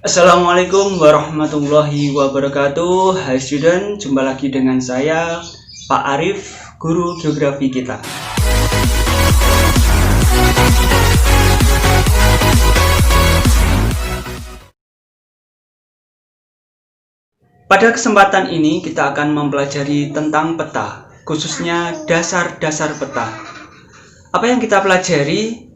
Assalamualaikum warahmatullahi wabarakatuh. Hai student, jumpa lagi dengan saya Pak Arif, guru geografi kita. Pada kesempatan ini kita akan mempelajari tentang peta, khususnya dasar-dasar peta. Apa yang kita pelajari?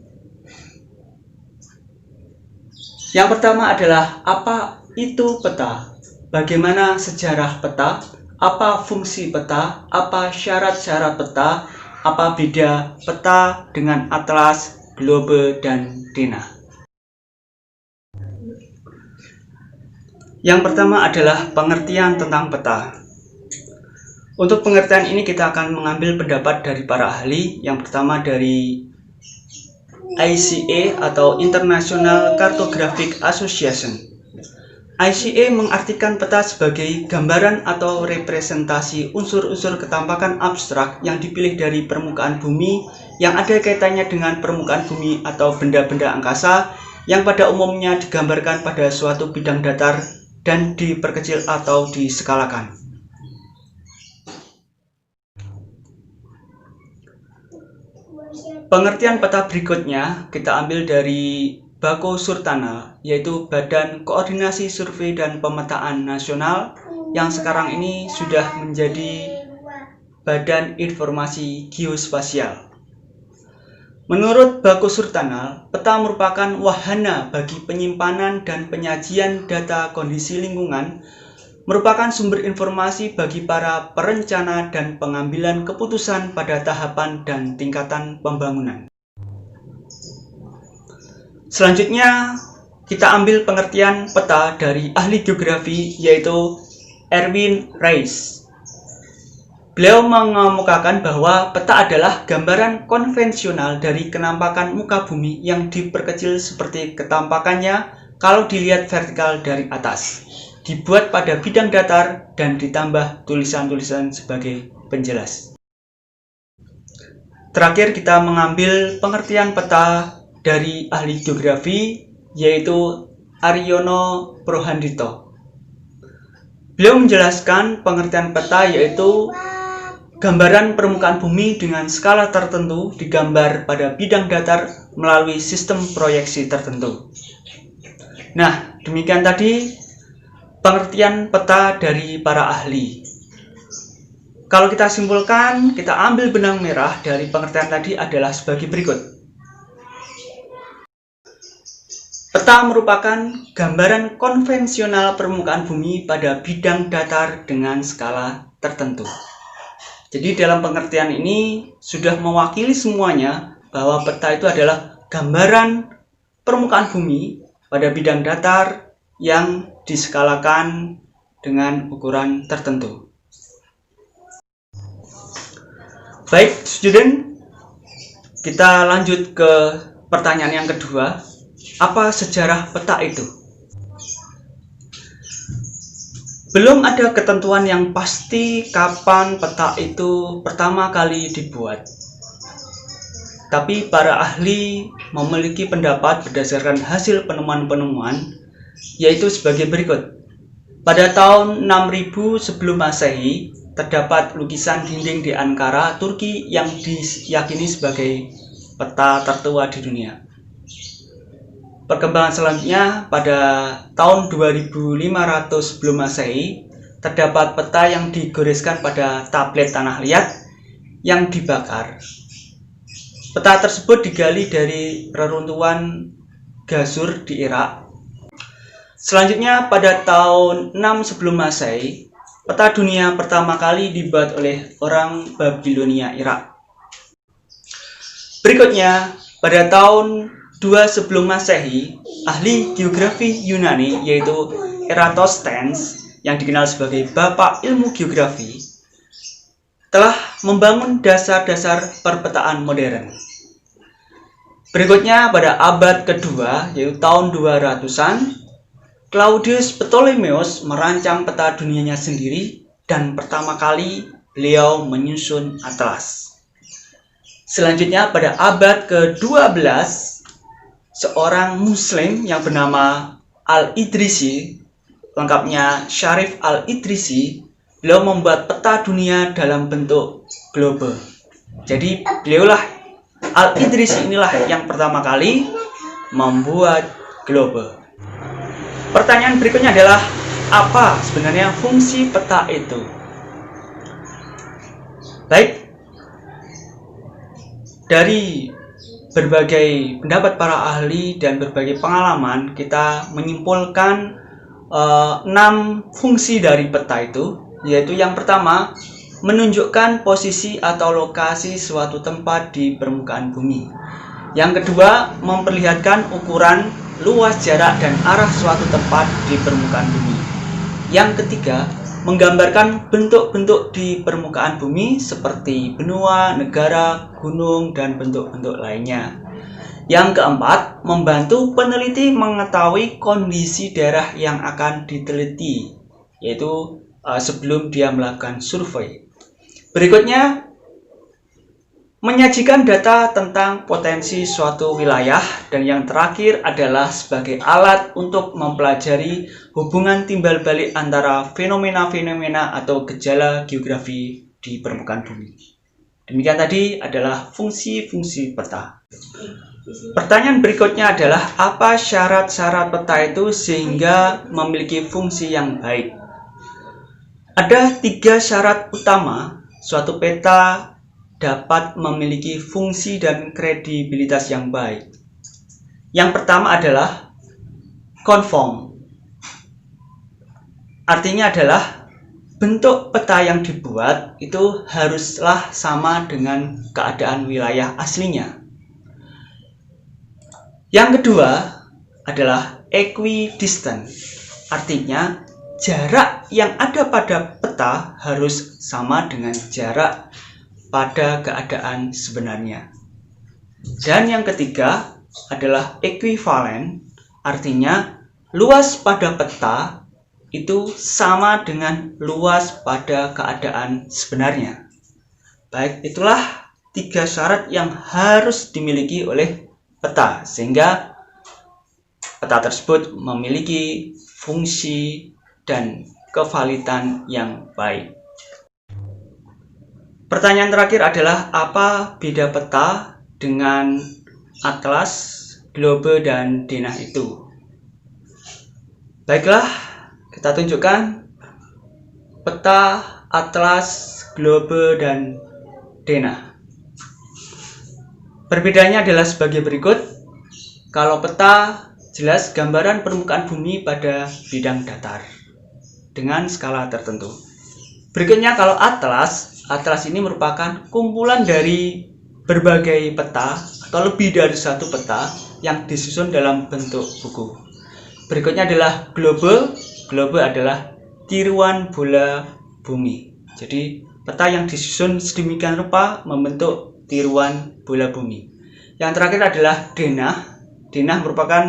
Yang pertama adalah apa itu peta, bagaimana sejarah peta, apa fungsi peta, apa syarat-syarat peta, apa beda peta dengan atlas, globe, dan denah. Yang pertama adalah pengertian tentang peta. Untuk pengertian ini kita akan mengambil pendapat dari para ahli. Yang pertama dari ICA atau International Cartographic Association. ICA mengartikan peta sebagai gambaran atau representasi unsur-unsur ketampakan abstrak yang dipilih dari permukaan bumi yang ada kaitannya dengan permukaan bumi atau benda-benda angkasa yang pada umumnya digambarkan pada suatu bidang datar dan diperkecil atau diskalakan. Pengertian peta berikutnya kita ambil dari Bako Surtanal, yaitu Badan Koordinasi Survei dan Pemetaan Nasional yang sekarang ini sudah menjadi Badan Informasi Geospasial. Menurut Bako Surtanal, peta merupakan wahana bagi penyimpanan dan penyajian data kondisi lingkungan, merupakan sumber informasi bagi para perencana dan pengambilan keputusan pada tahapan dan tingkatan pembangunan. Selanjutnya, kita ambil pengertian peta dari ahli geografi, yaitu Erwin Reis. Beliau mengemukakan bahwa peta adalah gambaran konvensional dari kenampakan muka bumi yang diperkecil seperti ketampakannya kalau dilihat vertikal dari atas, dibuat pada bidang datar dan ditambah tulisan-tulisan sebagai penjelas. Terakhir kita mengambil pengertian peta dari ahli geografi, yaitu Aryono Prohandito. Beliau menjelaskan pengertian peta yaitu gambaran permukaan bumi dengan skala tertentu digambar pada bidang datar melalui sistem proyeksi tertentu. Nah, demikian tadi pengertian peta dari para ahli. Kalau kita simpulkan, kita ambil benang merah dari pengertian tadi adalah sebagai berikut. Peta merupakan gambaran konvensional permukaan bumi pada bidang datar dengan skala tertentu. Jadi dalam pengertian ini sudah mewakili semuanya bahwa peta itu adalah gambaran permukaan bumi pada bidang datar yang diskalakan dengan ukuran tertentu. Baik, student, kita lanjut ke pertanyaan yang kedua. Apa sejarah peta itu? Belum ada ketentuan yang pasti kapan peta itu pertama kali dibuat. Tapi para ahli memiliki pendapat berdasarkan hasil penemuan-penemuan, yaitu sebagai berikut. Pada tahun 6000 sebelum Masehi, terdapat lukisan dinding di Ankara, Turki yang diyakini sebagai peta tertua di dunia. Perkembangan selanjutnya, pada tahun 2500 sebelum Masehi, terdapat peta yang digoreskan pada tablet tanah liat yang dibakar. Peta tersebut digali dari reruntuhan Gazur di Irak. Selanjutnya, pada tahun 6 sebelum Masehi, peta dunia pertama kali dibuat oleh orang Babilonia, Irak. Berikutnya, pada tahun 2 sebelum Masehi, ahli geografi Yunani yaitu Eratosthenes yang dikenal sebagai bapak ilmu geografi telah membangun dasar-dasar perpetaan modern. Berikutnya pada abad kedua yaitu tahun 200-an, Claudius Ptolemeus merancang peta dunianya sendiri dan pertama kali beliau menyusun atlas. Selanjutnya pada abad ke-12, seorang muslim yang bernama Al-Idrisi, lengkapnya Syarif Al-Idrisi, beliau membuat peta dunia dalam bentuk globe. Jadi beliaulah Al-Idrisi inilah yang pertama kali membuat globe. Pertanyaan berikutnya adalah, apa sebenarnya fungsi peta itu? Baik, dari berbagai pendapat para ahli dan berbagai pengalaman, kita menyimpulkan 6 fungsi dari peta itu, yaitu yang pertama, menunjukkan posisi atau lokasi suatu tempat di permukaan bumi. Yang kedua, memperlihatkan ukuran, luas, jarak, dan arah suatu tempat di permukaan bumi. Yang ketiga, menggambarkan bentuk-bentuk di permukaan bumi seperti benua, negara, gunung, dan bentuk-bentuk lainnya. Yang keempat, membantu peneliti mengetahui kondisi daerah yang akan diteliti, yaitu sebelum dia melakukan survei. Berikutnya, menyajikan data tentang potensi suatu wilayah, dan yang terakhir adalah sebagai alat untuk mempelajari hubungan timbal balik antara fenomena-fenomena atau gejala geografi di permukaan bumi. Demikian tadi adalah fungsi-fungsi peta. Pertanyaan berikutnya adalah, apa syarat-syarat peta itu sehingga memiliki fungsi yang baik? Ada 3 syarat utama suatu peta dapat memiliki fungsi dan kredibilitas yang baik. Yang pertama adalah konform. Artinya adalah bentuk peta yang dibuat itu haruslah sama dengan keadaan wilayah aslinya. Yang kedua adalah equidistant. Artinya jarak yang ada pada peta harus sama dengan jarak pada keadaan sebenarnya. Dan yang ketiga adalah equivalent, artinya luas pada peta itu sama dengan luas pada keadaan sebenarnya. Baik, itulah 3 syarat yang harus dimiliki oleh peta sehingga peta tersebut memiliki fungsi dan kevalidan yang baik. Pertanyaan terakhir adalah, apa beda peta dengan atlas, globe, dan denah itu? Baiklah, kita tunjukkan peta, atlas, globe, dan denah. Perbedaannya adalah sebagai berikut. Kalau peta, jelas gambaran permukaan bumi pada bidang datar dengan skala tertentu. Berikutnya kalau atlas ini merupakan kumpulan dari berbagai peta atau lebih dari satu peta yang disusun dalam bentuk buku. Berikutnya adalah globe. Globe adalah tiruan bola bumi. Jadi peta yang disusun sedemikian rupa membentuk tiruan bola bumi. Yang terakhir adalah denah. Denah merupakan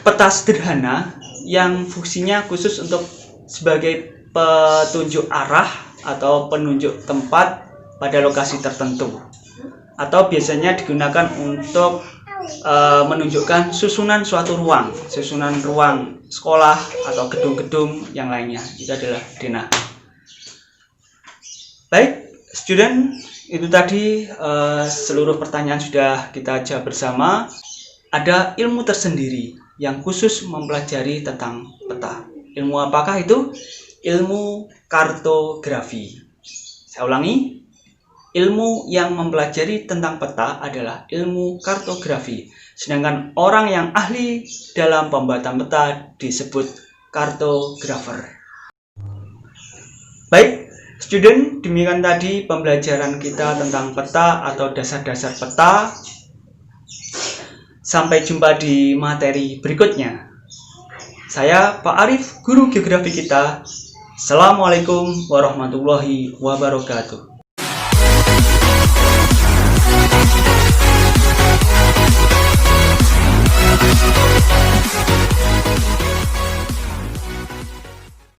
peta sederhana yang fungsinya khusus untuk sebagai petunjuk arah atau penunjuk tempat pada lokasi tertentu, atau biasanya digunakan untuk menunjukkan susunan suatu ruang, susunan ruang sekolah atau gedung-gedung yang lainnya. Itu adalah denah. Baik, student, itu tadi seluruh pertanyaan sudah kita jawab bersama. Ada ilmu tersendiri yang khusus mempelajari tentang peta. Ilmu apakah itu? Ilmu kartografi. Saya ulangi, ilmu yang mempelajari tentang peta adalah ilmu kartografi. Sedangkan orang yang ahli dalam pembuatan peta disebut kartografer. Baik, student, demikian tadi pembelajaran kita tentang peta atau dasar-dasar peta. Sampai jumpa di materi berikutnya. Saya Pak Arif, guru geografi kita. Assalamualaikum warahmatullahi wabarakatuh.